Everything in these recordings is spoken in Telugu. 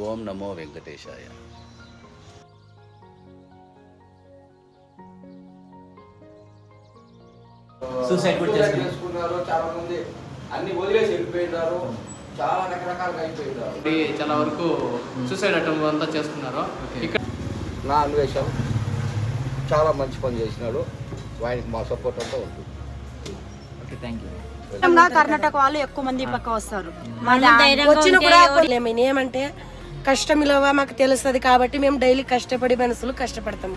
ఓం నమో వెంకటేశాయ. సూసైడ్ కూడా చేసుకున్నారు చాలా మంది, అన్ని వదిలేసి వెళ్ళిపోయినారు, చాలా రకరకాలుగా అయిపోయినారు. చాలా వరకు సూసైడ్ అటెంప్ట్ అంతా చేసుకున్నారు. ఇక్కడ నా అన్వేషణ చాలా మంచి పని చేసినాడు, ఆయనకి మా సపోర్ట్ అంతా ఉంటుంది. Okay, thank you. కర్ణాటక వాళ్ళు ఎక్కువ మంది పక్క వస్తారు. వచ్చిన కూడా ఏమంటే కష్టం ఇలవ మాకు తెలుస్తుంది కాబట్టి మేము డైలీ కష్టపడి మనసులు కష్టపడతాం.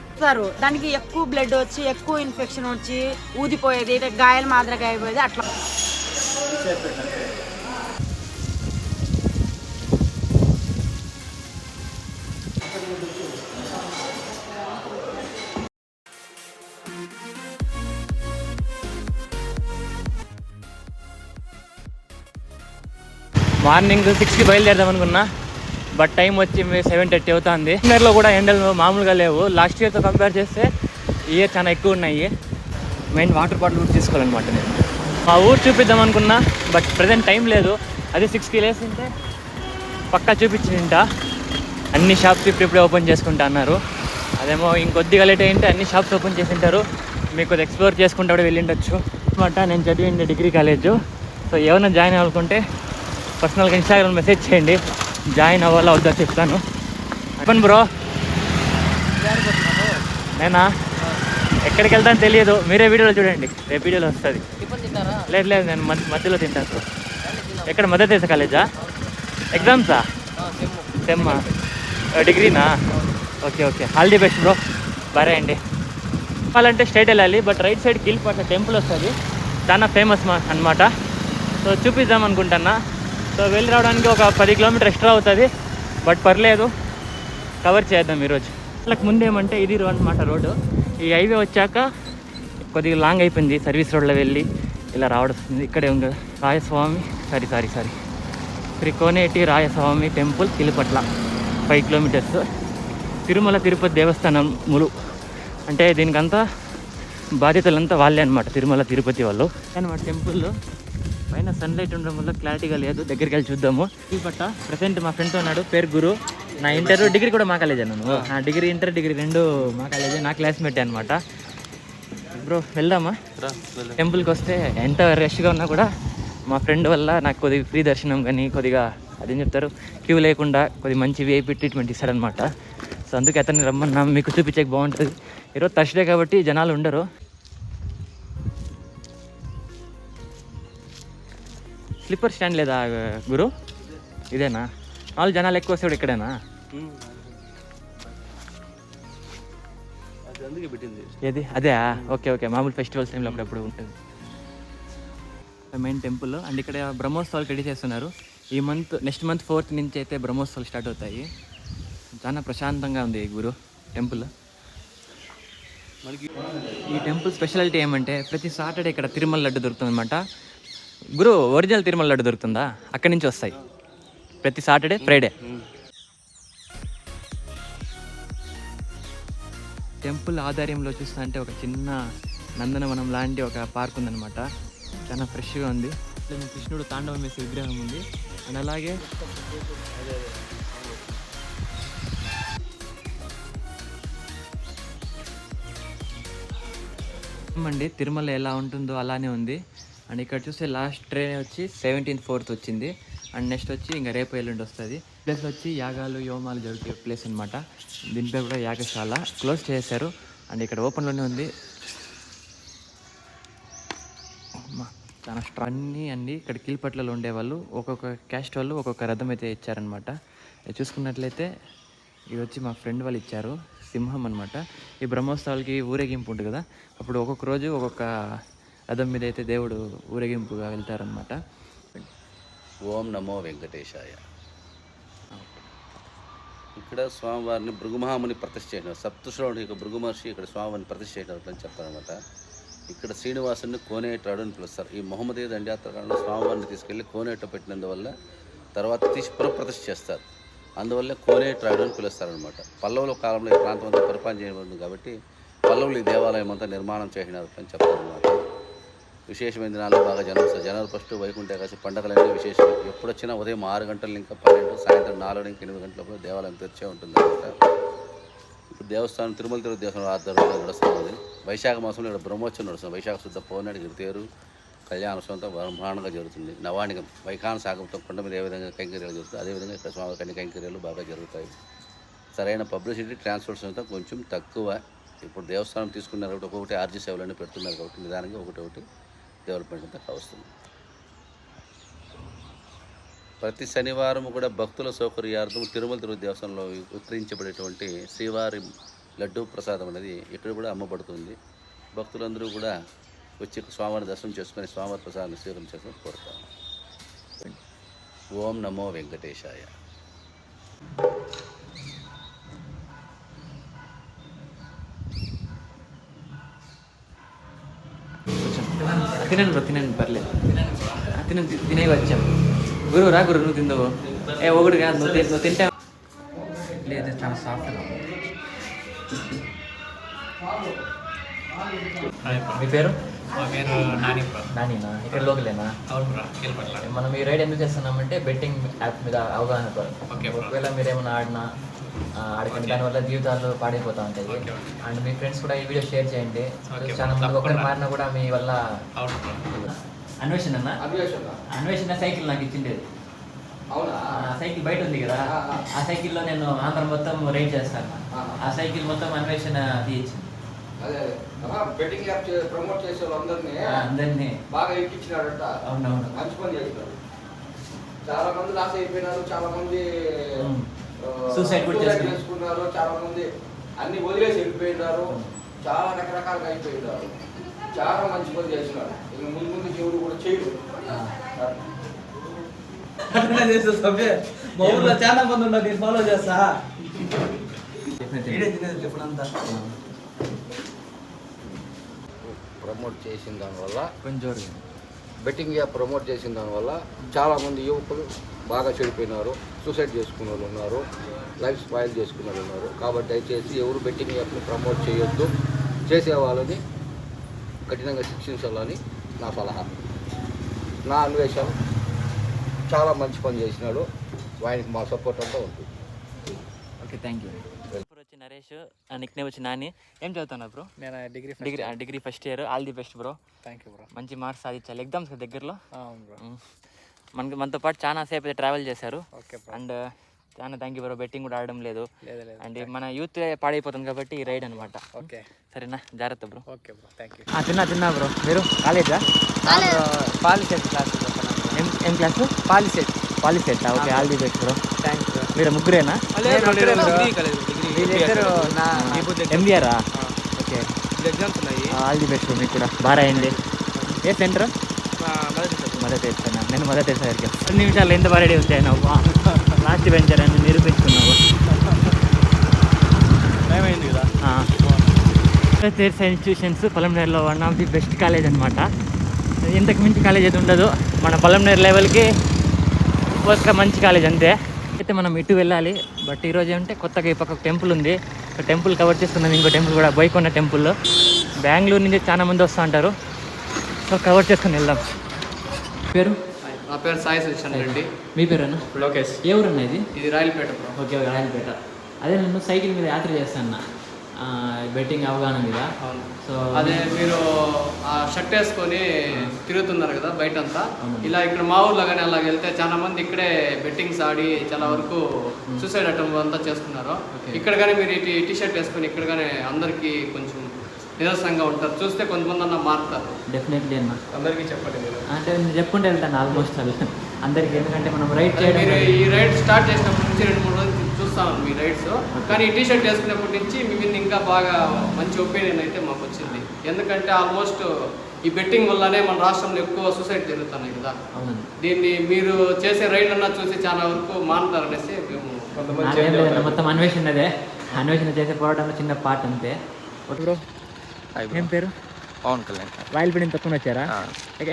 దానికి ఎక్కువ బ్లడ్ వచ్చి ఎక్కువ ఇన్ఫెక్షన్ వచ్చి ఊదిపోయేది, గాయాలు మాదిరిగా అయిపోయేది అట్లా. మార్నింగ్ 6కి బయలుదేరదాం అనుకున్నా, బట్ టైం వచ్చి 7:30 అవుతుంది. ఇయర్లో కూడా ఎండలు మామూలుగా లేవు. లాస్ట్ ఇయర్తో కంపేర్ చేస్తే ఈ ఇయర్ చాలా ఎక్కువ ఉన్నాయి. మెయిన్ వాటర్ బాటిల్ కూడా తీసుకోవాలన్నమాట. నేను మా ఊరు చూపిద్దాం అనుకున్నా, బట్ ప్రజెంట్ టైం లేదు. అదే 6కి లేసింటే పక్కా చూపించింట. అన్ని షాప్స్ ఇప్పుడే ఓపెన్ చేసుకుంటా అన్నారు. అదేమో ఇంకొద్దిగా లేట్ అయింటే అన్ని షాప్స్ ఓపెన్ చేసి ఉంటారు. మీకు కొద్దిగా ఎక్స్ప్లోర్ చేసుకుంటూ కూడా వెళ్ళిండొచ్చు అనమాట. నేను చదివిండే డిగ్రీ కాలేజు. సో ఏమైనా జాయిన్ అవ్వాలనుకుంటే పర్సనల్గా ఇన్స్టాగ్రామ్ మెసేజ్ చేయండి, జాయిన్ అవ్వాలా వద్దా చెప్తాను. చెప్పండి బ్రో. నేనా ఎక్కడికి వెళ్తాను తెలియదు, మీరే వీడియోలో చూడండి, రేపు వీడియోలో వస్తుంది. లేదు నేను మధ్యలో తింటాను బ్రో. ఎక్కడ మదర్తేజ కాలేజా? ఎగ్జామ్సా? సెమ్మా? డిగ్రీనా? Okay all the best bro. Bye అండి. చెప్పాలంటే స్ట్రైట్ వెళ్ళాలి, బట్ రైట్ సైడ్ కిల్పట్ల టెంపుల్ వస్తుంది, చాలా ఫేమస్ అనమాట. సో చూపిద్దాం అనుకుంటున్నా. సో వెళ్ళి రావడానికి ఒక 10 కిలోమీటర్ ఎక్స్ట్రా అవుతుంది, బట్ పర్లేదు, కవర్ చేద్దాం ఈరోజు. వాళ్ళకి ముందేమంటే ఇది అనమాట రోడ్డు. ఈ హైవే వచ్చాక కొద్దిగా లాంగ్ అయిపోయింది, సర్వీస్ రోడ్లో వెళ్ళి ఇలా రావడం. ఇక్కడే ఉంది రాయస్వామి, సారీ శ్రీ కోనేటి రాయస్వామి టెంపుల్, కిలిపట్ల 5 కిలోమీటర్స్. తిరుమల తిరుపతి దేవస్థానములు అంటే దీనికంతా బాధ్యతలంతా వాళ్ళే అనమాట, తిరుమల తిరుపతి వాళ్ళు అనమాట. టెంపుల్లో పైన సన్లైట్ ఉండడం వల్ల క్లారిటీగా లేదు, దగ్గరికి వెళ్ళి చూద్దాము. కిలిపట్ల ప్రజెంట్ మా ఫ్రెండ్తో ఉన్నాడు, పేరు గురు. నా డిగ్రీ కూడా మా కాలేజే. నన్ను నా డిగ్రీ 2 మా కాలేజే, నా క్లాస్మేట్ అనమాట. బ్రో వెళ్దామా? టెంపుల్కి వస్తే ఎంత రష్గా ఉన్నా కూడా మా ఫ్రెండ్ వల్ల నాకు కొద్దిగా ఫ్రీ దర్శనం, కానీ కొద్దిగా అదేం చెప్తారు, క్యూ లేకుండా కొద్దిగా మంచి విఐపీ ట్రీట్మెంట్ ఇస్తాడనమాట. సో అందుకే అతన్ని రమ్మన్నా, మీకు చూపించేకి బాగుంటుంది. ఈరోజు థర్స్డే కాబట్టి జనాలు ఉండరు. స్లిప్పర్ స్టాండ్ లేదా గురు? ఇదేనా? వాళ్ళు జనాలు ఎక్కువ వస్తాడు ఇక్కడేనా? ఏది అదే? ఓకే మామూలు ఫెస్టివల్స్ టైంలో అప్పుడప్పుడు ఉంటుంది. మెయిన్ టెంపుల్ అండ్ ఇక్కడ బ్రహ్మోత్సవాలు రెడీ చేస్తున్నారు. ఈ నెక్స్ట్ మంత్ 4th నుంచి అయితే బ్రహ్మోత్సవాలు స్టార్ట్ అవుతాయి. చాలా ప్రశాంతంగా ఉంది గురు టెంపుల్. ఈ టెంపుల్ స్పెషాలిటీ ఏమంటే ప్రతి సాటర్డే ఇక్కడ తిరుమల లడ్డు దొరుకుతుంది అనమాట. గురు ఒరిజినల్ తిరుమల లడ్డు దొరుకుతుందా? అక్కడి నుంచి వస్తాయి ప్రతి సాటర్డే, ఫ్రైడే. టెంపుల్ ఆధ్వర్యంలో చూస్తా అంటే ఒక చిన్న నందనవనం లాంటి ఒక పార్క్ ఉందన్నమాట. చాలా ఫ్రెష్గా ఉంది. కృష్ణుడు తాండవం వేసే విగ్రహం ఉంది. అండ్ అలాగే అండి తిరుమల ఎలా ఉంటుందో అలానే ఉంది. అండ్ ఇక్కడ చూస్తే లాస్ట్ ట్రైన్ వచ్చి 17th 4th వచ్చింది. అండ్ నెక్స్ట్ వచ్చి ఇంకా రేపు ఎల్లుండి వస్తుంది. ప్లేస్ వచ్చి యాగాలు యోమాలు జరిగే ప్లేస్ అనమాట. దీనిపై కూడా యాగశాల క్లోజ్ చేశారు. అండ్ ఇక్కడ ఓపెన్లోనే ఉంది. చాలా అన్నీ అండి ఇక్కడ కిలిపట్లలో ఉండేవాళ్ళు ఒక్కొక్క క్యాస్ట్ వాళ్ళు ఒక్కొక్క రథం అయితే ఇచ్చారనమాట. చూసుకున్నట్లయితే ఇది వచ్చి మా ఫ్రెండ్ వాళ్ళు ఇచ్చారు, సింహం అనమాట. ఈ బ్రహ్మోత్సవాలకి ఊరేగింపు ఉంటుంది కదా, అప్పుడు ఒక్కొక్క రోజు ఒక్కొక్క రథం మీద అయితే దేవుడు ఊరేగింపుగా వెళ్తారనమాట. ఓం నమో వెంకటేశాయ. ఇక్కడ స్వామివారిని భృగుమహాముని ప్రతిష్ఠ చేయడం, సప్తశ్రవుడి యొక్క భృగు మహర్షి ఇక్కడ స్వామివారిని ప్రతిష్ఠ చేయడం అని చెప్తారనమాట. ఇక్కడ శ్రీనివాసుని కోనేటాడు అని పిలుస్తారు. ఈ మొహమ్మదీయ దండయాత్రకాలంలో స్వామివారిని తీసుకెళ్ళి కోనేట పెట్టినందువల్ల తర్వాత తీసి పునఃప్రతిష్ఠ చేస్తారు. అందువల్ల కోనేటాడు అని పిలుస్తారనమాట. పల్లవుల కాలంలో ఈ ప్రాంతం అంతా పరిపాలన చేయబడింది కాబట్టి పల్లవులు ఈ దేవాలయం అంతా నిర్మాణం చేసినారు అని చెప్తారనమాట. విశేషమైన దినాల్లో బాగా జనం వస్తారు. జనవరి 1 వైకుంఠ ఏకాదశి పండగలన్నీ విశేషం. ఎప్పుడు వచ్చినా ఉదయం 6 గంటల ఇంకా 12, సాయంత్రం 4 నుంచి 8 గంటల దేవాలయం తెరిచే ఉంటుంది అనమాట. ఇప్పుడు దేవస్థానం తిరుమల తిరుపతి దేవస్థానం ఆధ్వర్యంలో నడుస్తూ ఉంది. వైశాఖ మాసంలో ఇక్కడ బ్రహ్మోత్సవం నడుస్తుంది. వైశాఖ శుద్ధ పౌర్ణమి గిరితేరు కళ్యాణోత్సవంతో బ్రహ్మాండంగా జరుగుతుంది. నవాణికం వైఖాన సాగంతో కొండ మీద ఏ విధంగా కైంకర్యాలు జరుగుతుంది అదేవిధంగా ఇక్కడ స్వామి అన్ని కైంకర్యాలు బాగా జరుగుతాయి. సరైన పబ్లిసిటీ ట్రాన్స్పోర్ట్స్ అంతా కొంచెం తక్కువ. ఇప్పుడు దేవస్థానం తీసుకున్నారు కాబట్టి ఒక్కొక్కటి ఆర్జీ సేవలన్నీ పెడుతున్నారు కాబట్టి నిదానంగా ఒకటి డెవలప్మెంట్ అంతా కావస్తుంది. ప్రతి శనివారం కూడా భక్తుల సౌకర్యార్థం తిరుమల తిరుపతి దేవస్థానంలో విక్రయించబడేటువంటి శ్రీవారి లడ్డూ ప్రసాదం అనేది ఇక్కడ కూడా అమ్మబడుతుంది. భక్తులందరూ కూడా వచ్చి స్వామివారి దర్శనం చేసుకొని స్వామివారి ప్రసాదాన్ని స్వీకరించాలని కోరుతాను. ఓం నమో వెంకటేశాయ. తినండి బ్రో, తినండి పర్లేదు. తినే వచ్చాం. గురు రా గురు, నువ్వు తిందావు. ఒకటి కాదు, నువ్వు తింటా లేదు. చాలా సాఫ్ట్గా. మీ పేరు? నానినా? ఇక్కడ లోకలేనా? మనం ఈ రైడ్ ఎందుకు చేస్తున్నామంటే బెట్టింగ్ యాప్ మీద అవగాహన కొరకు. ఒకవేళ మీరేమైనా ఆడకండి, దానివల్ల జీవితాలు పాడైపోతూ ఉంటాయి. అండ్ మీ ఫ్రెండ్స్ కూడా ఈ వీడియో షేర్ చేయండి. చాలా మంది ఒక్కరు మారినా కూడా మీ వల్ల. అన్వేషణ అన్వేషణ సైకిల్ నాకు ఇచ్చిండేది. సైకిల్ బయట ఉంది కదా, ఆ సైకిల్లో నేను ఆంధ్ర మొత్తం రైడ్ చేస్తాను. ఆ సైకిల్ మొత్తం అన్వేషణ తీయించింది. బెట్టింగ్ యాప్ ప్రమోట్ చేసే అందరినీ బాగా ఎక్కించినాడట. అవునవును, మంచి పని చేసినాడు. చాలా మంది లాస్ అయిపోయినారు, చాలా మంది సూసైడ్ కూడా చేసుకున్నారు, చాలా మంది అన్ని వదిలేసి వెళ్ళిపోయినారు, చాలా రకరకాలుగా అయిపోయినారు. చాలా మంచి పని చేసినాడు. ఇంక ముందు ఎవరు కూడా చేయరు. మా ఊర్లో చాలా మంది ఉన్నారు, నేను ఫాలో చేస్తా. ప్రమోట్ చేసిన దానివల్ల కొంచెం బెట్టింగ్ యాప్ ప్రమోట్ చేసిన దానివల్ల చాలామంది యువకులు బాగా చెడిపోయినారు, సూసైడ్ చేసుకునే వాళ్ళు ఉన్నారు, లైఫ్ స్పాయిల్ చేసుకునే వాళ్ళు ఉన్నారు. కాబట్టి దయచేసి ఎవరు బెట్టింగ్ యాప్ని ప్రమోట్ చేయొద్దు. చేసే వాళ్ళని కఠినంగా శిక్షించాలని నా సలహా. నా అన్వేషణ చాలా మంచి పని చేసినాడు. ఆయనకి మా సపోర్ట్ అంతా ఉంటుంది. Okay, thank you. ఇప్పుడు వచ్చి నరేష్, నిక్ నేమ్ వచ్చి నాని. ఏం చదువుతున్నారు బ్రో? నేను degree first year. All the best bro. Thank you bro. మంచి మార్క్స్ సాధించాలి. ఎగ్జామ్స్ దగ్గరలో. అవును బ్రో. మనతో పాటు చాలా సేపు అయితే ట్రావెల్ చేశారు. Okay bro. అండ్ చాలా థ్యాంక్ యూ బ్రో. బెట్టింగ్ కూడా ఆడడం లేదు. లేదు. అండ్ మన యూత్ పాడైపోతుంది కాబట్టి ఈ రైడ్ అనమాట. ఓకే, సరేనా? జాగ్రత్త bro. Okay bro, thank you. తిన్నా బ్రో. మీరు కాలేజా? పాలిసెట్ క్లాస్. ఏం class? POLYCET. Okay, all the best bro. Thank you. మీరు ముగ్గురేనా? ఎంబీఆరా? ఓకే, ఎగ్జామ్స్ ఉన్నాయి. ఆల్ ది బెస్ట్ మీకు కూడా. బాగా రాయండి. ఏ సెంటర్? మొదటి తెచ్చాను నేను. మొదటి తెచ్చేసరికి 2 నిమిషాలు ఎంత బాగా రెడీ వచ్చాయి నువ్వు. లాస్ట్ వెంచర్ అని నిరూపించుకున్నావు. ఏమైంది కదా. తెరిసే ఇన్స్టిట్యూషన్స్ పొలంనేరులో one of the best college అనమాట. ఇంతకు మించి కాలేజ్ అయితే ఉండదు మన పొలంనేరు లెవెల్కి. ఒక మంచి కాలేజ్ అంతే. అయితే మనం ఇటు వెళ్ళాలి. బట్ ఈరోజు ఏమంటే కొత్తగా ఈ పక్క టెంపుల్ ఉంది. ఒక టెంపుల్ కవర్ చేస్తున్నాం. ఇంకో టెంపుల్ కూడా బోయకొండ టెంపుల్. బెంగళూరు నుంచి చాలా మంది వస్తూ ఉంటారు. సో కవర్ చేసుకుని వెళ్దాం. పేరు? నా పేరు సాయి శ్రీచంద్ర రెడ్డి. మీ పేరేనా? లోకేష్. ఏ ఊరన్నా ఇది? ఇది రాయలపేట బ్రో. ఓకే, రాయలపేట. అదే నన్ను సైకిల్ మీద యాత్ర చేస్తాను బెట్టింగ్ అవగాహన మీద. అవును. సో అదే మీరు ఆ షర్ట్ వేసుకొని తిరుగుతున్నారు కదా బయటంతా. ఇలా ఇక్కడ మా ఊర్లో కానీ అలాగ వెళ్తే చాలా మంది ఇక్కడే బెట్టింగ్స్ ఆడి చాలా వరకు సూసైడ్ అటెంప్ట్ అంతా చేసుకున్నారు. ఇక్కడ కానీ మీరు టీ షర్ట్ వేసుకొని ఇక్కడ కానీ అందరికీ కొంచెం నిరసంగా ఉంటారు. చూస్తే కొంతమంది అన్న మారుతారు. డెఫినెట్లీ అన్న. అందరికీ చెప్పండి మీరు. అంటే నేను చెప్పుకుంటే వెళ్తాను ఆల్మోస్ట్ అందరికి. ఎందుకంటే మనం రైడ్ చేయడం, మీరు ఈ రైడ్ స్టార్ట్ చేసినప్పటి నుంచి 2-3 రోజులు చూస్తాను మీ రైడ్స్. కానీ ఈ టీ షర్ట్ వేసుకున్నప్పటి నుంచి మీ మీద ఇంకా బాగా మంచి ఒపీనియన్ అయితే మాకు వచ్చింది. ఎందుకంటే ఆల్మోస్ట్ ఈ బెట్టింగ్ వల్లనే మన రాష్ట్రంలో ఎక్కువ సూసైడ్ జరుగుతున్నాయి కదా. దీన్ని మీరు చేసే రైడ్ అన్నా చూసి చాలా వరకు మానుతారనేసి మేము కొంతమంది. మొత్తం అన్వేషణదే. అన్వేషణ చేసే పోరాటంలో చిన్న పార్ట్ అంతే. బ్రో ఏం పేరు? పవన్ కళ్యాణ్. రాయలపేట తక్కువ వచ్చారా?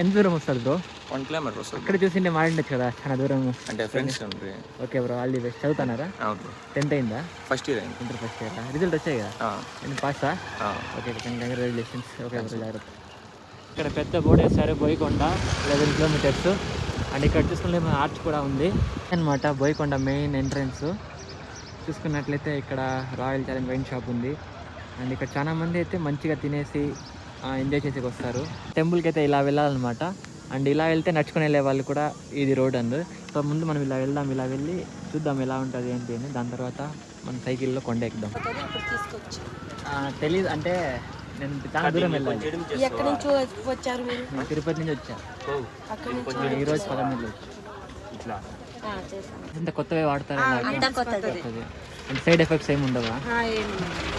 ఎంత దూరం వస్తుంది బ్రో? 1 కిలోమీటర్ వస్తుంది. ఇక్కడ చూసింటే మాడిండొచ్చు కదా, చాలా దూరం. అంటే ఫ్రెండ్స్ ఉంది. Okay bro, all the best. చదువుతున్నారా? అవును. 10th అయిందా? ఫస్ట్ ఇయర్ అయింది. Inter first year. రిజల్ట్ వచ్చాయి కదా? నేను పాసా? Okay, congratulations. ఓకే బ్రో, జాగ్రత్త. ఇక్కడ పెద్ద బోర్డు వేస్తారు బోయకొండ 11 కిలోమీటర్స్. అండ్ ఇక్కడ చూసుకుంటే మన ఆర్చ్ కూడా ఉంది అనమాట. బోయకొండ మెయిన్ ఎంట్రన్స్ చూసుకున్నట్లయితే ఇక్కడ రాయల్ ఛాలెంజ్ వైన్ షాప్ ఉంది. అండ్ ఇక్కడ చాలా మంది అయితే మంచిగా తినేసి ఎంజాయ్ చేసి వస్తారు. టెంపుల్కి అయితే ఇలా వెళ్ళాలన్నమాట. అండ్ ఇలా వెళ్తే నడుచుకుని వెళ్ళే వాళ్ళు కూడా ఇది రోడ్ అందు. సో ముందు మనం ఇలా వెళ్దాం, ఇలా వెళ్ళి చూద్దాం ఎలా ఉంటుంది ఏంటి అని. దాని తర్వాత మనం సైకిల్లో కొండ ఎక్కుదాం. తెలీదు అంటే నేను చాలా దూరం వెళ్ళాలి. ఎక్కడి నుంచి వచ్చారు మీరు? నేను తిరుపతి నుంచి వచ్చా. ఈరోజు 11 ఇట్లా ఇంత కొత్తవే వాడతారా? అంటే సైడ్ ఎఫెక్ట్స్ ఏమి ఉండవా?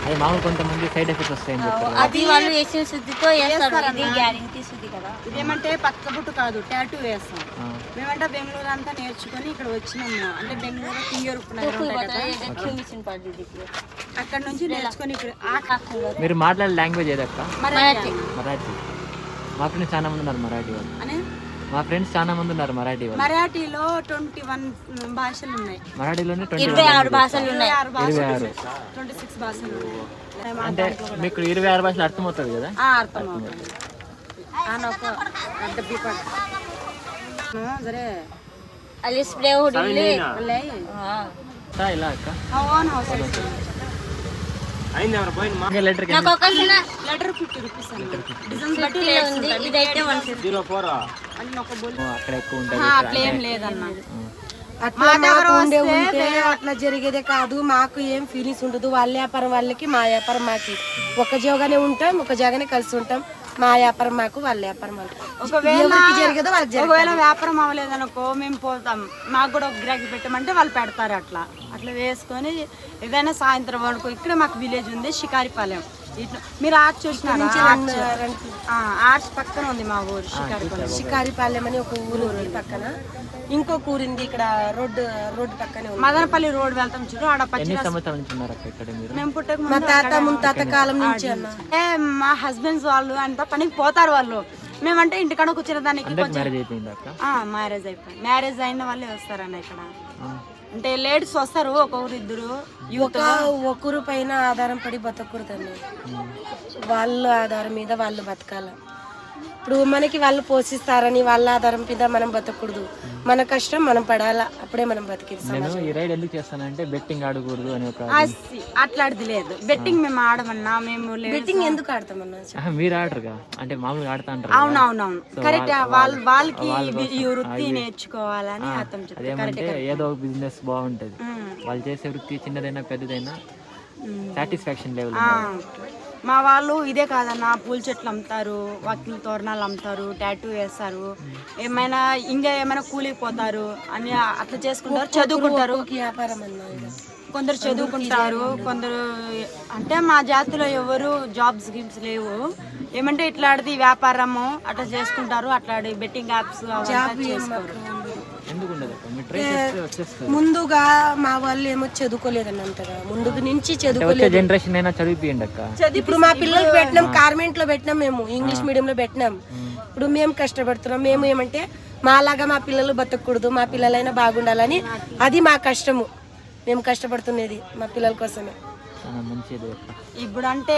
అది మామూలు కొంతమంది సైడ్ ఎఫెక్ట్స్ వస్తాయని చెప్తారు. అది వాళ్ళు వేసిన శుద్ధితో వేస్తారు. ఇది గ్యారెంటీ శుద్ధి కదా. ఇదేమంటే పచ్చబుట్టు కాదు, టాటూ వేస్తాం. మేమంటే బెంగళూరు అంతా నేర్చుకొని ఇక్కడ వచ్చినాము. అంటే బెంగళూరు కింగూరు అక్కడ నుంచి నేర్చుకొని ఇక్కడ. మీరు మాట్లాడే లాంగ్వేజ్ ఏదక్క? మరాఠీ. మరాఠీ. మా ఫ్రెండ్స్ చాలా మంది ఉన్నారు మరాఠీ వాళ్ళు. మా ఫ్రెండ్స్ చాలా మంది ఉన్నారు మరాఠీ వాళ్ళు. మరాఠీలో 21 భాషలు ఉన్నాయి. మరాఠీలోనే 26 భాషలు ఉన్నాయి. 26 26 భాషలు ఉన్నాయి. అంటే మీకు 26 భాషలు అర్థమవుతుంది కదా? అర్థమవుతుంది. ఇలా అక్క లెటర్ 50 రూపీస్ అక్కడ ఎక్కువ ఉంటుంది. అట్లా ఏం లేదన్న. అట్లా మాకు ఉంటే అట్లా జరిగేదే కాదు. మాకు ఏం ఫీలింగ్స్ ఉండదు. వాళ్ళ వ్యాపారం వాళ్ళకి, మా వ్యాపారం మాకి. ఒక జాగానే ఉంటాం, ఒక జాగానే కలిసి ఉంటాం. మా వ్యాపారం మాకు, వాళ్ళ వ్యాపారం వాళ్ళకి. ఒకవేళ వ్యాపారం అవ్వలేదనుకో మేము పోతాం. మాకు కూడా ఒక గిరాకీ పెట్టమంటే వాళ్ళు పెడతారు. అట్లా అట్లా వేసుకొని ఏదైనా సాయంత్రం వరకు. ఇక్కడ మాకు విలేజ్ ఉంది షికారిపాలెం. ఇట్లా మీరు ఆర్చ్ చూసినారా? ఆర్చ్ పక్కన ఉంది మా ఊరు షికారిపాలెం. షికారిపాలెం అని ఒక ఊరు ఉంది పక్కన. ఇంకొక ఊరింది ఇక్కడ రోడ్డు పక్కనే ఉంది. మదనపల్లి రోడ్ వెళ్తాం చూడు. ఆడ మేము పుట్టక మా తాత ముత్తాత కాలం నుంచి అన్న. మా హస్బెండ్స్ వాళ్ళు అంతా పనికి పోతారు. వాళ్ళు మేమంటే ఇంటికాడ కూర్చున్న దానికి మ్యారేజ్ అయిపోయింది. మ్యారేజ్ అయిన వాళ్ళే వస్తారన్న ఇక్కడ. అంటే లేడీస్ వస్తారు, ఒక్కొక్కరిద్దరు. ఒకరు పైన ఆధారం పడి బతకూడదండి. వాళ్ళ ఆధారం మీద వాళ్ళు బతకాల. ఇప్పుడు మనకి వాళ్ళు పోషిస్తారని వాళ్ళ ఆధారం మీద మనం బతకూడదు. మన కష్టం మనం పడాలా, అప్పుడే మనం బతికేది. నేను ఈ రైడ్ ఎందుకు చేస్తానంటే బెట్టింగ్ ఆడకూడదు అని ఒక అట్లాంటిది లేదు. బెట్టింగ్ మేము ఆడమన్నా మేము బెట్టింగ్ ఎందుకు ఆడతామన్నా? మీరు ఆడరుగా? అంటే మామూలుగా ఆడతా అంటారు. అవునవునవును కరెక్ట్. వాళ్ళకి ఈ వృత్తి నేర్చుకోవాలని అర్థం చెప్తారు. అదేమంటే ఏదో ఒక బిజినెస్ బాగుంటది. వాళ్ళు చేసే వృత్తి చిన్నదైనా పెద్దదైనా సాటిస్ఫాక్షన్ లెవెల్. మా వాళ్ళు ఇదే కాదన్న, పూల చెట్లు అమ్ముతారు, వాకిలి తోరణాలు అమ్ముతారు, టాటూ వేస్తారు, ఏమైనా ఇంకా ఏమైనా కూలికి పోతారు అని అట్లా చేసుకుంటారు. చదువుకుంటారు. కొందరు చదువుకుంటారు, కొందరు అంటే మా జాతిలో ఎవరు జాబ్స్ గిబ్స్ లేవు. ఏమంటే ఇట్లాంటిది వ్యాపారము అట్లా చేసుకుంటారు. అట్లాంటి బెట్టింగ్ యాప్స్ చేసుకోరు. ముందుగా మా వాళ్ళు ఏమో చదువుకోలేదని అంతగా. ముందుకు నుంచి చదువుకోలేదు. జనరేషన్ అయినా చదివిపియండి అక్క. ఇప్పుడు మా పిల్లలు పెట్టినాం, కాన్వెంట్ లో పెట్టినాం, మేము ఇంగ్లీష్ మీడియం లో పెట్టినాం. ఇప్పుడు మేము కష్టపడుతున్నాం. మేము ఏమంటే మాలాగా మా పిల్లలు బతకూడదు, మా పిల్లలైనా బాగుండాలని. అది మా కష్టము. మేము కష్టపడుతున్నది మా పిల్లల కోసమే. ఇప్పుడు అంటే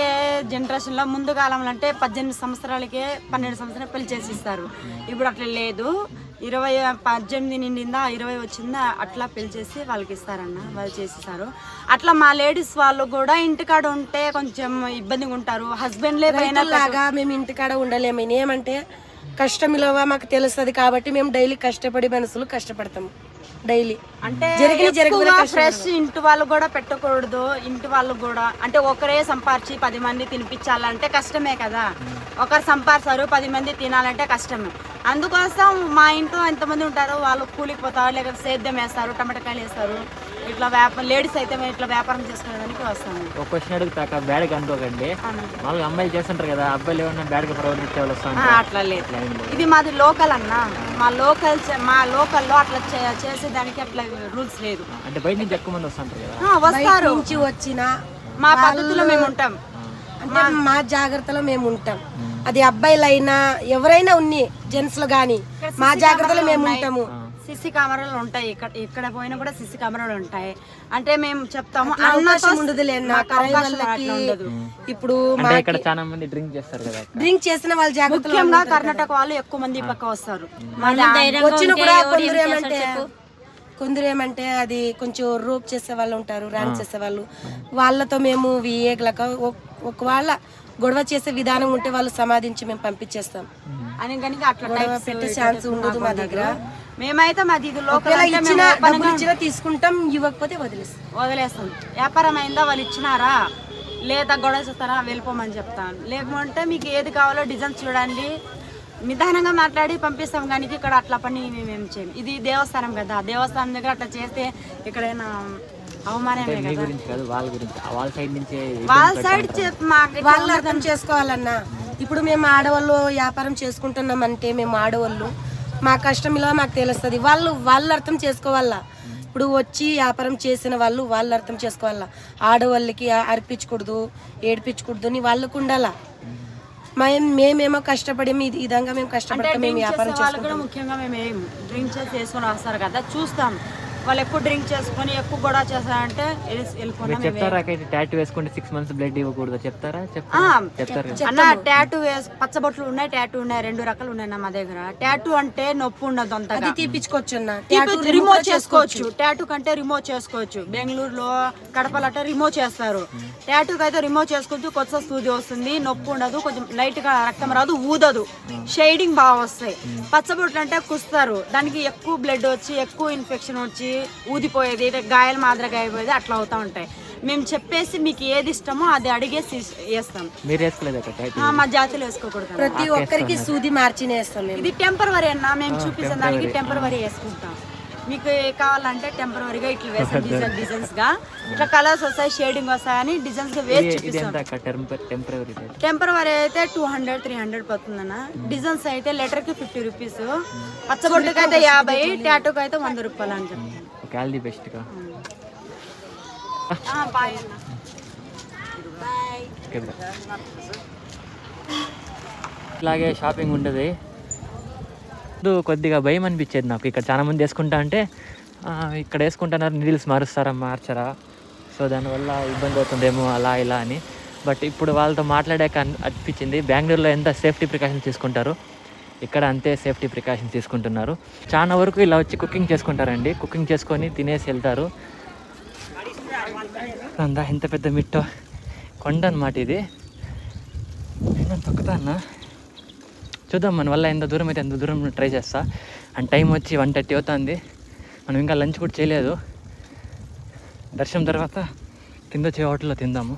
జనరేషన్ లో ముందు కాలంలో అంటే 18 సంవత్సరాలకే 12 సంవత్సరాలు పెళ్లి చేసి ఇస్తారు. ఇప్పుడు అట్లా లేదు. 18 నిండిందా 20 వచ్చిందా అట్లా పెళ్లి చేసి వాళ్ళకి ఇస్తారన్న. వాళ్ళు చేసిస్తారు. అట్లా మా లేడీస్ వాళ్ళు కూడా ఇంటికాడ ఉంటే కొంచెం ఇబ్బందిగా ఉంటారు. హస్బెండ్లే లాగా మేము ఇంటికాడ ఉండలేము. ఏమంటే కష్టం ఇలా మాకు తెలుస్తుంది కాబట్టి మేము డైలీ కష్టపడి మనుషులు కష్టపడతాము. డైలీ అంటే ఫ్రెష్ ఇంటి వాళ్ళు కూడా పెట్టకూడదు. ఇంటి వాళ్ళు కూడా అంటే ఒకరే సంపాదించి 10 మంది తినిపించాలంటే కష్టమే కదా. ఒకరు సంపాదిస్తారు, 10 మంది తినాలంటే కష్టమే. అందుకోసం మా ఇంట్లో ఎంతమంది ఉంటారో వాళ్ళు కూలికి పోతారు, లేకపోతే సేద్యం వేస్తారు, టమాటకాయలు వేస్తారు. ఇట్లా లేడీస్ అయితే ఇట్లా వ్యాపారం చేసుకునేదానికి వస్తాము. ఒక క్వశ్చన్ అడుగుతాక బ్యాడ్గా అనుకోకండి. మామూలుగా అమ్మాయిలు చేస్తుంటారు కదా, అబ్బాయిలు ఏమన్నా బ్యాడ్గా ప్రవర్తించే వాళ్ళు వస్తాను. అట్లా లేదు. ఇది మాది లోకల్ అన్న. మా లోకల్లో అట్లా చేసేదానికి అట్లా రూల్స్ లేదు. అంటే బయట నుంచి ఎక్కువ మంది వస్తుంటారు కదా. వస్తారు. నుంచి వచ్చిన మా పద్ధతిలో మేము ఉంటాం. అంటే మా జాగ్రత్తలో మేము ఉంటాం. అది అబ్బాయిలైనా ఎవరైనా ఉన్ని జెంట్స్ లో గానీ మా జాగ్రత్తలో మేము ఉంటాము. సిసి కెమెరాలు ఉంటాయి, ఇక్కడ పోయినా కూడా సిసి కెమెరాలు ఉంటాయి. అంటే మేము చెప్తాము అవకాశం ఉండదులే అన్న. వాళ్ళకి ఇప్పుడు అంటే ఇక్కడ చాలా మంది డ్రింక్ చేస్తారు కదా, డ్రింక్ చేసిన వాళ్ళు జాగ్రత్తలు ముఖ్యంగా కర్ణాటక వాళ్ళు ఎక్కువ మంది పక్క వస్తారు. వచ్చిన కూడా కొందరు ఏమంటే అది కొంచెం రోప్ చేసే వాళ్ళు ఉంటారు, ర్యాన్ చేసే వాళ్ళు, వాళ్ళతో మేము విఏగలక ఒకవేళ గొడవ చేసే విధానం ఉంటే వాళ్ళు సమాధించి మేము పంపించేస్తాం. అని కనుక అట్లా గొడవ పెట్టే ఛాన్స్ ఉండదు మా దగ్గర. మేమైతే మాది ఇది లోకల్ ఇచ్చినా తీసుకుంటాం, ఇవ్వకపోతే వదిలేస్తాం. వ్యాపారం అయిందా, వాళ్ళు ఇచ్చినారా లేదా గొడవ చేస్తారా వెళ్ళిపోమని చెప్తాను. లేకుంటే మీకు ఏది కావాలో డిజైన్స్ చూడండి, నిదానంగా మాట్లాడి పంపిస్తాం. కానీ ఇక్కడ అట్లా పని మేమేం చేయం. ఇది దేవస్థానం కదా, దేవస్థానం దగ్గర అట్లా చేస్తే ఇక్కడైనా అవమానమే కదా. వాళ్ళ సైడ్ వాళ్ళు అర్థం చేసుకోవాలన్నా. ఇప్పుడు మేము ఆడవాళ్ళు వ్యాపారం చేసుకుంటున్నాం అంటే మేము ఆడవాళ్ళు మా కష్టం ఇలా మాకు తెలుస్తుంది. వాళ్ళు అర్థం చేసుకోవాలా. ఇప్పుడు వచ్చి వ్యాపారం చేసిన వాళ్ళు అర్థం చేసుకోవాలా. ఆడవాళ్ళకి అర్పించకూడదు, ఏడిపించకూడదు అని వాళ్ళకు ఉండాలా. మేమేమో కష్టపడి ఈ విధంగా మేము కష్టపడతాం, మేము వ్యాపారం చేసుకుంటాం. ముఖ్యంగా మేము డ్రింక్ చేసి వేసుకొని వస్తారు కదా, చూస్తాం. వాళ్ళు ఎక్కువ డ్రింక్ చేసుకొని ఎక్కువ గొడవ చేస్తారంటే చెప్తారా? టాటూ వేసుకుంటే 6 months బ్లడ్ ఇవ్వకూడదు చెప్తారా? అన్న టాటూ పచ్చబొట్లు ఉన్నాయి, టాటూ ఉన్నాయి, 2 రకాలు ఉన్నాయి మా దగ్గర. టాటూ అంటే నొప్పి ఉండదు, అంతగా తీపించుకోవచ్చు అన్న, రిమూవ్ చేసుకోవచ్చు. టాటూ కంటే రిమూవ్ చేసుకోవచ్చు. బెంగళూరులో కడపలట రిమూవ్ చేస్తారు. టాటూకి అయితే రిమూవ్ చేసుకోవచ్చు, కొత్త సూది వస్తుంది, నొప్పి ఉండదు, కొంచెం లైట్ గా రక్తం రాదు, ఊదదు, షేడింగ్ బాగా వస్తాయి. పచ్చబొట్లు అంటే కుస్తారు, దానికి ఎక్కువ బ్లడ్ వచ్చి ఎక్కువ ఇన్ఫెక్షన్ వచ్చి ఊదిపోయేది, గాయాల మాదిరిగా అయిపోయేది, అట్లా అవుతా ఉంటాయి. మేము చెప్పేసి మీకు ఏది ఇష్టమో అది అడిగేసి వేస్తాం. మా జాతిలో వేసుకోకూడదు, ప్రతి ఒక్కరికి సూది మార్చినే వేస్తాం. ఇది టెంపరవరీ అన్న, మేము చూపించిన దానికి టెంపరవరీ వేసుకుంటాం. మీకు కావాలంటే టెంపరవరీగా ఇట్లా వేస్తాం, డిజైన్స్ గా ఇట్లా కలర్స్ వస్తాయి, షేడింగ్ వస్తాయని డిజైన్స్ గా వేసి చూపిస్తాం. టెంపరవరీ అయితే 200-300 పడుతుందన్న. డిజైన్స్ అయితే లెటర్ కి 50 రూపీస్, పచ్చబొట్టుకి అయితే 50, టాటూకి అయితే 100 రూపాయలు అని చెప్తాను. బాయ్ అన్న. ఇలాగే షాపింగ్ ఉంటుంది. కొద్దిగా భయం అనిపించేది నాకు. ఇక్కడ చాలా మంది వేసుకుంటా అంటే ఇక్కడ వేసుకుంటున్నారు, నీడిల్స్ మార్చరా, సో దానివల్ల ఇబ్బంది అవుతుందేమో అలా ఇలా అని. బట్ ఇప్పుడు వాళ్ళతో మాట్లాడాక అనిపించింది బెంగళూరులో ఎంత సేఫ్టీ ప్రికాషన్స్ తీసుకుంటారు, ఇక్కడ అంతే సేఫ్టీ ప్రికాషన్స్ తీసుకుంటున్నారు. చాలా వరకు ఇలా వచ్చి కుకింగ్ చేసుకుంటారండి, కుకింగ్ చేసుకొని తినేసి వెళ్తారు. అందా ఎంత పెద్ద మిట్టో కొండ అన్నమాట ఇది. నేను తొక్కుతా అన్న, చూద్దాం మన వల్ల ఎంత దూరం అయితే ఎంత దూరం ట్రై చేస్తా. అండ్ టైం వచ్చి 1:30 అవుతుంది, మనం ఇంకా లంచ్ కూడా చేయలేదు. దర్శనం తర్వాత కింద వచ్చే హోటల్లో తిందాము.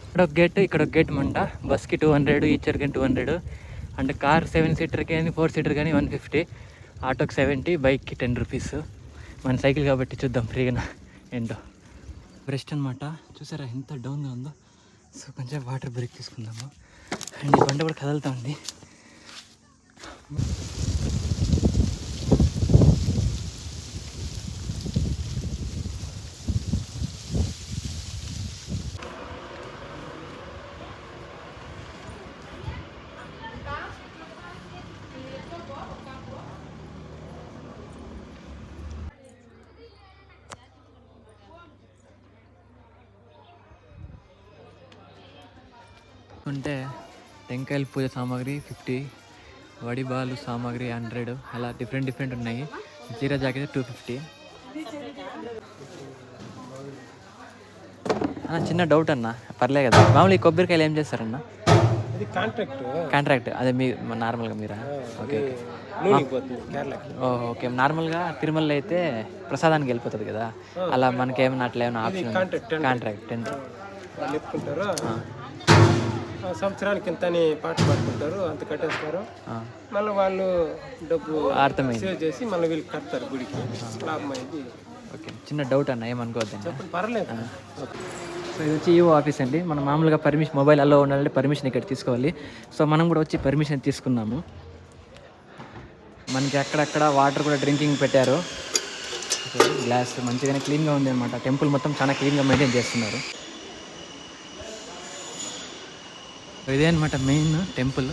ఇక్కడ ఒక గేట్ మంట. బస్కి 200, ఈచర్కి 200. అంటే కార్ 7 సీటర్ కానీ 4 సీటర్ కానీ 150, ఆటోకి 70, బైక్కి 10 రూపీస్. మన సైకిల్ కాబట్టి చూద్దాం ఫ్రీగా ఏంటో. బ్రెస్ట్ అనమాట, చూసారా ఎంత డౌన్గా ఉందో. సో కొంచెం వాటర్ బ్రేక్ తీసుకుందాము. అండ్ ఈ బండ కూడా కదులుతూ ఉంది. అంటే టెంకాయల పూజ సామాగ్రి 50, వడిబాలు సామాగ్రి 100, అలా డిఫరెంట్ ఉన్నాయి. జీరా జాకెట్ 250. చిన్న డౌట్ అన్న, పర్లే కదా. మామూలు ఈ కొబ్బరికాయలు ఏం చేస్తారన్న? కాంట్రాక్ట్ అదే మీ నార్మల్గా మీరా? Okay okay. నార్మల్గా తిరుమలలో అయితే ప్రసాదానికి వెళ్ళిపోతుంది కదా, అలా మనకేమైనా అట్లా ఏమైనా ఆప్షన్? కాంట్రాక్ట్ సంవత్సరానికి ఇంతని పాట పట్టుకుంటారు, అంత కట్టేస్తారు. మళ్ళీ వాళ్ళు డబ్బు సేవ్ చేసి మళ్ళీ వీళ్ళు కడతారు గుడికి, లాభం అయింది. ఓకే, చిన్న డౌట్ అన్న, ఏమనుకోవద్దండి. చెప్పండి, పర్లేదు. సో ఇది వచ్చి ఈవో ఆఫీస్ అండి. మనం మామూలుగా పర్మిషన్, మొబైల్ అలో ఉండాలంటే పర్మిషన్ ఇక్కడ తీసుకోవాలి. సో మనం కూడా వచ్చి పర్మిషన్ తీసుకున్నాము. మనకి అక్కడక్కడ వాటర్ కూడా డ్రింకింగ్ పెట్టారు. గ్లాస్ మంచిగానే క్లీన్గా ఉంది అనమాట. టెంపుల్ మొత్తం చాలా క్లీన్గా మెయింటైన్ చేస్తున్నారు. ఇదే అనమాట మెయిన్ టెంపుల్.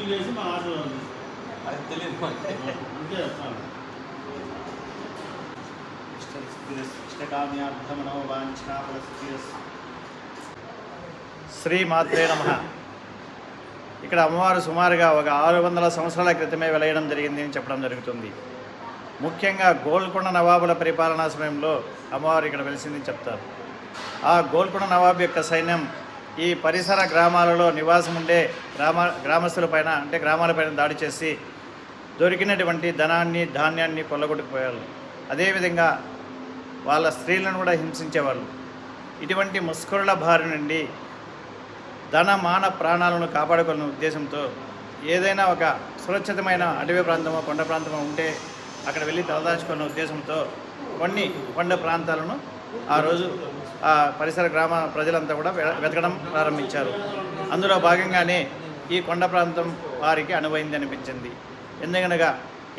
శ్రీమాత్రే నమః. ఇక్కడ అమ్మవారు సుమారుగా ఒక 600 సంవత్సరాల క్రితమే వెలయడం జరిగింది అని చెప్పడం జరుగుతుంది. ముఖ్యంగా గోల్కొండ నవాబుల పరిపాలనా సమయంలో అమ్మవారు ఇక్కడ వెలిసిందని చెప్తారు. ఆ గోల్కొండ నవాబు యొక్క సైన్యం ఈ పరిసర గ్రామాలలో నివాసం ఉండే గ్రామస్తులపైన అంటే గ్రామాలపైన దాడి చేసి దొరికినటువంటి ధనాన్ని ధాన్యాన్ని కొల్లగొట్టుకుపోయారు. అదేవిధంగా వాళ్ళ స్త్రీలను కూడా హింసించేవాళ్ళు. ఇటువంటి ముస్కరుల బారి నుండి ధన మాన ప్రాణాలను కాపాడుకునే ఉద్దేశంతో ఏదైనా ఒక సురక్షితమైన అటవీ ప్రాంతమో కొండ ప్రాంతమో ఉంటే అక్కడ వెళ్ళి తలదాచుకున్న ఉద్దేశంతో కొన్ని కొండ ప్రాంతాలను ఆ రోజు ఆ పరిసర గ్రామ ప్రజలంతా కూడా వెతకడం ప్రారంభించారు. అందులో భాగంగానే ఈ కొండ ప్రాంతం వారికి అనువైంది అనిపించింది. ఎందుకనగా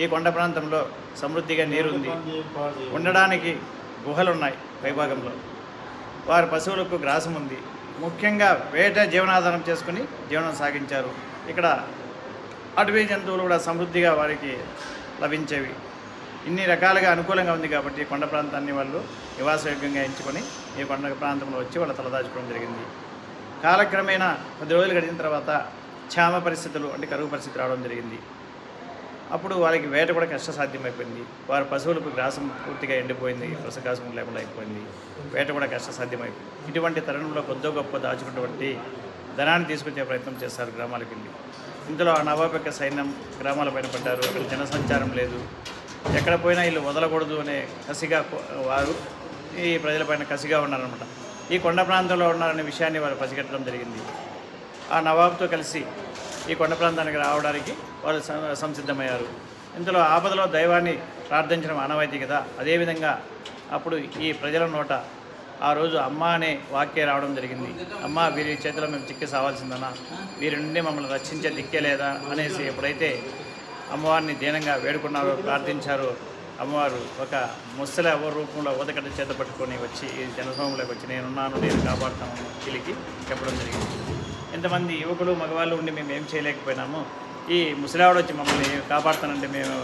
ఈ కొండ ప్రాంతంలో సమృద్ధిగా నీరుంది, ఉండడానికి గుహలు ఉన్నాయి, పైభాగంలో వారి పశువులకు గ్రాసం ఉంది. ముఖ్యంగా వేట జీవనాధారం చేసుకుని జీవనం సాగించారు. ఇక్కడ అటవీ జంతువులు కూడా సమృద్ధిగా వారికి లభించేవి. ఇన్ని రకాలుగా అనుకూలంగా ఉంది కాబట్టి కొండ ప్రాంతాన్ని వాళ్ళు నివాసయోగ్యంగా ఎంచుకొని ఈ కొండ ప్రాంతంలో వచ్చి వాళ్ళు తలదాచుకోవడం జరిగింది. కాలక్రమేణా 10 రోజులు గడిచిన తర్వాత క్షామ పరిస్థితులు అంటే కరువు పరిస్థితి రావడం జరిగింది. అప్పుడు వాళ్ళకి వేట కూడా కష్టసాధ్యమైపోయింది. వారి పశువులకు గ్రాసం పూర్తిగా ఎండిపోయింది, ప్రసకాసం లేకుండా అయిపోయింది, వేట కూడా కష్టసాధ్యమైపోయింది. ఇటువంటి తరుణంలో కొద్దో గొప్ప దాచుకున్నటువంటి ధనాన్ని తీసుకొచ్చే ప్రయత్నం చేస్తారు గ్రామాలకు వెళ్ళి. ఇందులో ఆ నవాబు యొక్క సైన్యం గ్రామాలపైన పడ్డారు. అక్కడ జనసంచారం లేదు, ఎక్కడ పోయినా వీళ్ళు వదలకూడదు అనే కసిగా వారు ఈ ప్రజలపైన కసిగా ఉన్నారనమాట. ఈ కొండ ప్రాంతంలో ఉన్నారనే విషయాన్ని వారు పసిగట్టడం జరిగింది. ఆ నవాబుతో కలిసి ఈ కొండ ప్రాంతానికి రావడానికి వాళ్ళు సంసిద్ధమయ్యారు. ఇందులో ఆపదలో దైవాన్ని ప్రార్థించడం ఆనవాయితీ కదా. అదేవిధంగా అప్పుడు ఈ ప్రజల నోట ఆ రోజు అమ్మ అనే వాక్య రావడం జరిగింది. అమ్మ, వీరి చేతిలో మేము చిక్కి సావాల్సిందనా, వీరి నుండి మమ్మల్ని రక్షించే దిక్కే లేదా అనేసి ఎప్పుడైతే అమ్మవారిని దీనంగా వేడుకున్నారో, ప్రార్థించారో, అమ్మవారు ఒక ముసలి రూపంలో ఊదకట్ట చేత పట్టుకొని వచ్చి ఈ జనసమూహంలోకి వచ్చి నేనున్నాను, నేను కాపాడుతాను పిలికి చెప్పడం జరిగింది. ఎంతమంది యువకులు మగవాళ్ళు ఉండి మేము ఏం చేయలేకపోయినాము, ఈ ముసలావిడ వచ్చి మమ్మల్ని కాపాడుతానంటే మేము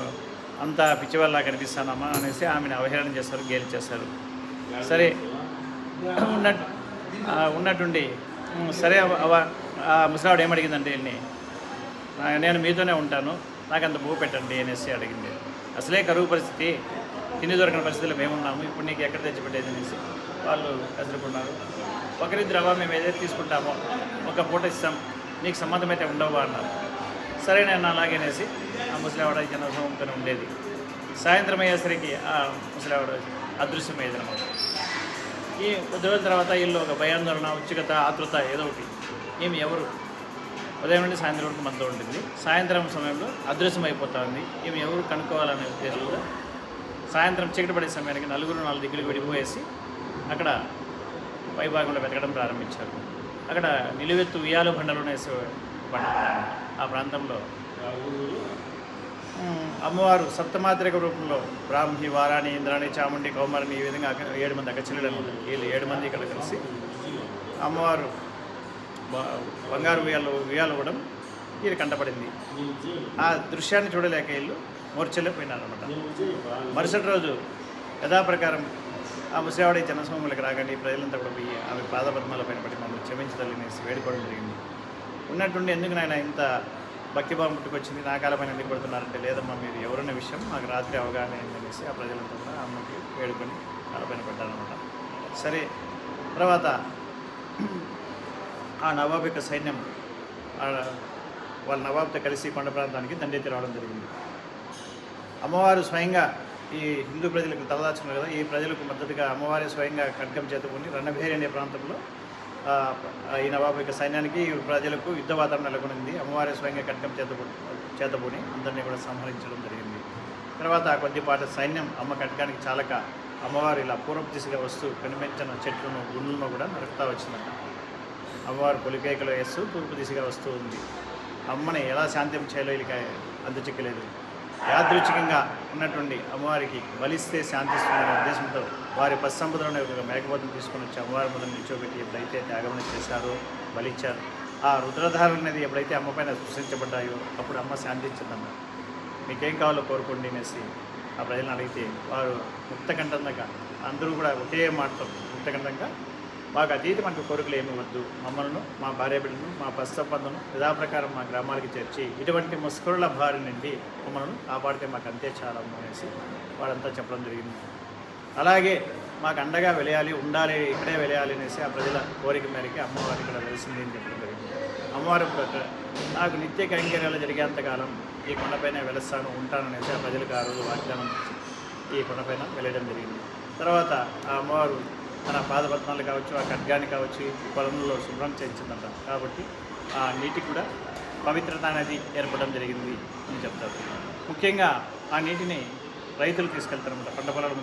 అంతా పిచ్చివాళ్ళ కనిపిస్తానమ్మా అనేసి ఆమెను అవహేళన చేస్తారు, గేలి చేస్తారు. సరే ఉన్నట్టుండి సరే ఆ ముసలావిడ ఏమడిగిందంటే వీళ్ళని, నేను మీతోనే ఉంటాను, నాకు అంత భూ పెట్టండి అనేసి అడిగింది. అసలే కరువు పరిస్థితి, తిండి దొరికిన పరిస్థితుల్లో మేమున్నాము, ఇప్పుడు నీకు ఎక్కడ తెచ్చిపెట్టేది అనేసి వాళ్ళు కసురుకున్నారు. ఒకరిద్దరు మేము ఏదైతే తీసుకుంటామో ఒక పూట ఇస్తాం, నీకు సంబంధం అయితే ఉండవు అన్నారు. సరే నేను అలాగేనేసి ఆ ముసలావిడ జనసమూహంతోనే ఉండేది. సాయంత్రం అయ్యేసరికి ఆ ముసలావిడ అదృశ్యమయ్యేది అనమాట. ఈ కొద్ది రోజుల తర్వాత వీళ్ళు ఒక భయాందోళన, ఉత్సుకత, ఆతృత ఏదో ఒకటి. ఈమె ఎవరు, ఉదయం నుండి సాయంత్రం వరకు మనతో ఉంటుంది, సాయంత్రం సమయంలో అదృశ్యం అయిపోతుంది, ఈమె ఎవరు కనుక్కోవాలనే ఉద్దేశంలో సాయంత్రం చీకటి పడే సమయానికి 4 దిక్కులు విడిపోయేసి అక్కడ పైభాగంలో వెతకడం ప్రారంభించారు. అక్కడ నిలువెత్తు ఉయ్యాలు బండలు వేసే ఆ ప్రాంతంలో అమ్మవారు సప్తమాత్రిక రూపంలో బ్రాహ్మి, వారాణి, ఇంద్రాణి, చాముండి, కౌమారిని, ఈ విధంగా 7 మంది అక్కచెల్లెలు అనమాట. వీళ్ళు 7 మంది ఇక్కడ కలిసి అమ్మవారు బంగారు ఉయ్యాలు కూడా వీళ్ళు కంటపడింది. ఆ దృశ్యాన్ని చూడలేక వీళ్ళు మూర్ఛలేకపోయినారనమాట. మరుసటి రోజు యథాప్రకారం ఆ ముసలివాడి జనసమూహంలోకి రాగానే ఈ ప్రజలంతా కూడా పోయి ఆమె పాదపద్మాల పైన పడి మమ్మల్ని క్షమించి తల్లినేసి వేడుకోవడం జరిగింది. ఉన్నట్టుండి ఎందుకు నాయన ఇంత భక్తిభావం పుట్టుకొచ్చింది, నా కాలపైన ఎందుకు పడుతున్నారంటే, లేదమ్మా మీరు ఎవరన్న విషయం మాకు రాత్రి అవగాహన అయిందనేసి ఆ ప్రజలంతా కూడా అమ్మకి వేడుకొని కాలపైన పడ్డారనమాట. సరే తర్వాత ఆ నవాబు యొక్క సైన్యం వాళ్ళ నవాబుతో కలిసి కొండ ప్రాంతానికి దండెత్తి రావడం జరిగింది. అమ్మవారు స్వయంగా ఈ హిందూ ప్రజలకు తలదాచుకున్నారు కదా, ఈ ప్రజలకు మద్దతుగా అమ్మవారి స్వయంగా ఖడ్గం చేతుకొని రణభేరి అనే ప్రాంతంలో ఈ నవాబు యొక్క సైన్యానికి ప్రజలకు యుద్ధ వాతావరణం నెలకొనింది. అమ్మవారి స్వయంగా ఖడ్గం చేతబూని అందరినీ కూడా సంహరించడం జరిగింది. తర్వాత కొద్దిపాటి సైన్యం అమ్మ ఖడ్గానికి చాలక అమ్మవారు ఇలా పూర్వపు దిశగా వస్తూ కనిపించిన చెట్లను, గుండ్లను కూడా నరుకుతా వచ్చిందంట. అమ్మవారు పొలికేకలు వేస్తూ తూర్పు దిశగా వస్తూ ఉంది. అమ్మని ఎలా శాంతం చేయాలో వీళ్ళకి అందుచిక్కలేదు. యాదృచ్ఛికంగా ఉన్నటువంటి అమ్మవారికి బలిస్తే శాంతిస్తుందనే ఉద్దేశంతో వారి పశ్చంపదలోనే ఒక మేకపోతను తీసుకొని వచ్చి అమ్మవారి ముందు నిల్చోబెట్టి ఎప్పుడైతే త్యాగమని చేశారో, బలిచ్చారు, ఆ రుద్రధారలు అనేది ఎప్పుడైతే అమ్మ పైన సృష్టించబడ్డాయో అప్పుడు అమ్మ శాంతించిందన్న. మీకేం కావాలో కోరుకోండి అనేసి ఆ ప్రజలను అడిగితే వారు ముక్తకంఠంగా అందరూ కూడా ఒకే మాటతో ముక్తకంఠంగా మాకు అతీతమైన కోరికలు ఏమి వద్దు, మమ్మల్ని మా భార్య బిడ్డలను మా పశ్చపందును యథాప్రకారం మా గ్రామాలకి చేర్చి ఇటువంటి ముస్కురుల బారి నుండి మమ్మల్ని కాపాడితే మాకు అంతే చాలా అనేసి వాళ్ళంతా చెప్పడం జరిగింది. అలాగే మాకు అండగా వెలయాలి, ఉండాలి, ఇక్కడే వెలయాలి అనేసి ఆ ప్రజల కోరిక మేరకి అమ్మవారు ఇక్కడ వెలిసింది అని చెప్పడం జరిగింది. అమ్మవారు నాకు నిత్య కైంకర్యాలు జరిగేంతకాలం ఈ కొండపైన వెలుస్తాను ఉంటాననేసి ఆ ప్రజలకు ఆ రోజు వాగ్దానం ఈ కొండపైన వెళ్ళడం జరిగింది. తర్వాత ఆ అమ్మవారు తన పాదపద్మాలు కావచ్చు, ఆ ఖడ్గాన్ని కావచ్చు ఈ పొలంలో శుభ్రం చేయించిందంట. కాబట్టి ఆ నీటికి కూడా పవిత్రత అనేది ఏర్పడడం జరిగింది అని చెప్తారు. ముఖ్యంగా ఆ నీటిని రైతులు తీసుకెళ్తారన్నమాట. పంట పొలాలు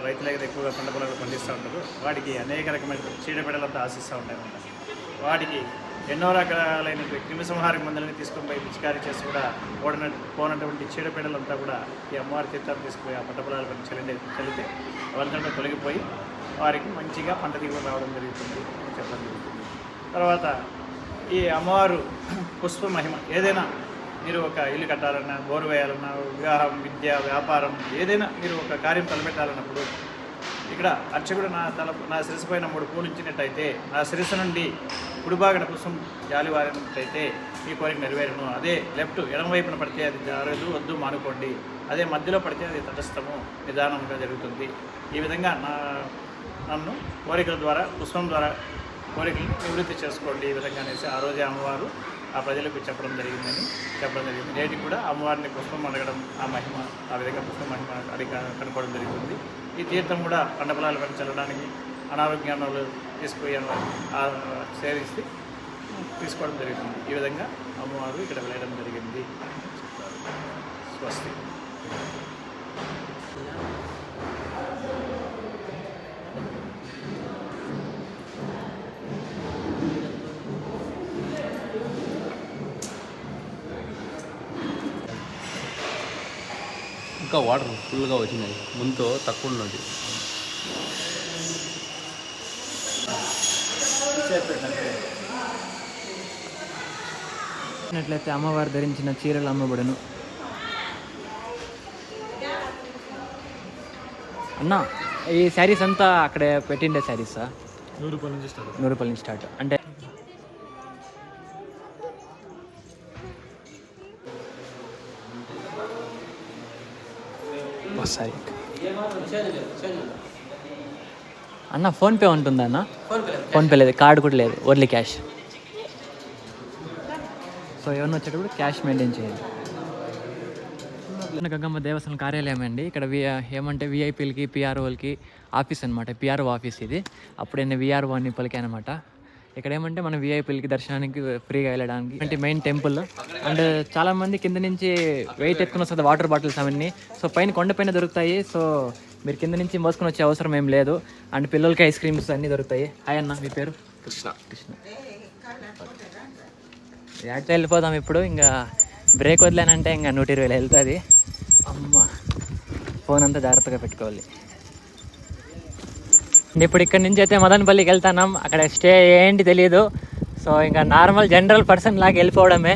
రైతులే ఎక్కువగా పంట పొలాలు పండిస్తూ ఉంటారు. వాటికి అనేక రకమైన చీడపీడలంతా ఆశిస్తూ ఉంటారన్నమాట. వాటికి ఎన్నో రకాలైన క్రిమిసంహారక మందులని తీసుకొని పోయి పిచికారీ చేసి కూడా పోనటువంటి చీడపీడలంతా కూడా ఈ అమ్మవారి తీర్థాలు తీసుకుపోయి ఆ పంట పొలాల పైన చల్లితే అవంతా తొలగిపోయి వారికి మంచిగా పంట దిగుబడి రావడం జరుగుతుంది అని చెప్పడం జరుగుతుంది. తర్వాత ఈ అమ్మవారు పుష్ప మహిమ ఏదైనా మీరు ఒక ఇల్లు కట్టాలన్నా, బోరు వేయాలన్నా, వివాహం, విద్య, వ్యాపారం ఏదైనా మీరు ఒక కార్యం తలపెట్టాలన్నప్పుడు ఇక్కడ అర్చకుడు నా శిరస్సు పైన 3 పూలు ఇచ్చినట్టయితే నా శిరస్సు నుండి కుడిభాగన పుష్పం జాలివారినట్టయితే ఈ కోరిక నెరవేరును. అదే లెఫ్ట్ ఎడమవైపున పడితే అది జారదు, వద్దు మానుకోండి. అదే మధ్యలో పడితే అది తటస్థము నిదానంగా జరుగుతుంది. ఈ విధంగా నన్ను కోరికల ద్వారా పుష్పం ద్వారా కోరికలను నివృత్తి చేసుకోండి ఈ విధంగా అనేసి ఆ రోజే అమ్మవారు ఆ ప్రజలకు చెప్పడం జరిగింది. నేటికి కూడా అమ్మవారిని పుష్పం అడగడం ఆ మహిమ, ఆ విధంగా పుష్ప మహిమ కనుక్కోవడం జరుగుతుంది. ఈ తీర్థం కూడా పంట పొలాల పైన చల్లడానికి, అనారోగ్యాలు తీసుకుపోయి సేవిస్తే తీసుకోవడం జరుగుతుంది. ఈ విధంగా అమ్మవారు ఇక్కడ వెళ్ళడం జరిగింది. స్వస్తి. ఇంకా వాటర్ ఫుల్గా వచ్చినాయి, ముందుతో తక్కువ ఉన్నది. అట్లయితే అమ్మవారు ధరించిన చీరలు అమ్మబడును. అన్న ఈ శారీస్ అంతా అక్కడ పెట్టిండే శారీసా? 100 రూపాయల నుంచి స్టార్ట్. అంటే సరే అన్న, ఫోన్పే ఉంటుందా అన్న? ఫోన్పే లేదు, కార్డు కూడా లేదు, ఓన్లీ క్యాష్. సో ఎవరిని వచ్చేటప్పుడు క్యాష్ మెయింటైన్ చేయాలి. గంగమ్మ దేవస్థానం కార్యాలయం అండి. ఇక్కడ ఏమంటే విఐపీలకి, పిఆర్ఓలకి ఆఫీస్ అనమాట. పిఆర్ఓ ఆఫీస్ ఇది. అప్పుడు నేను విఆర్ఓ అని పలికానమాట. ఇక్కడ ఏమంటే మన విఐపీలకి దర్శనానికి ఫ్రీగా వెళ్ళడానికి అంటే మెయిన్ టెంపుల్. అండ్ చాలామంది కింద నుంచి వెయిట్ ఎత్తుకుని వస్తుంది, వాటర్ బాటిల్స్ అవన్నీ. సో పైన కొండపైన దొరుకుతాయి. సో మీరు కింద నుంచి మోసుకొని వచ్చే అవసరం ఏం లేదు. అండ్ పిల్లలకి ఐస్ క్రీమ్స్ అన్నీ దొరుకుతాయి. హాయ్ అన్న, మీ పేరు? కృష్ణ. యాడ్ వెళ్ళిపోదాం ఇప్పుడు. ఇంకా బ్రేక్ వదిలేనంటే ఇంకా 120 వెళ్తుంది. అమ్మ, ఫోన్ అంతా జాగ్రత్తగా పెట్టుకోవాలి. ఇప్పుడు ఇక్కడ నుంచి అయితే మదనపల్లికి వెళ్తున్నాం. అక్కడ స్టే ఏంటి తెలియదు. సో ఇంకా నార్మల్ జనరల్ పర్సన్ లాగా వెళ్ళిపోవడమే.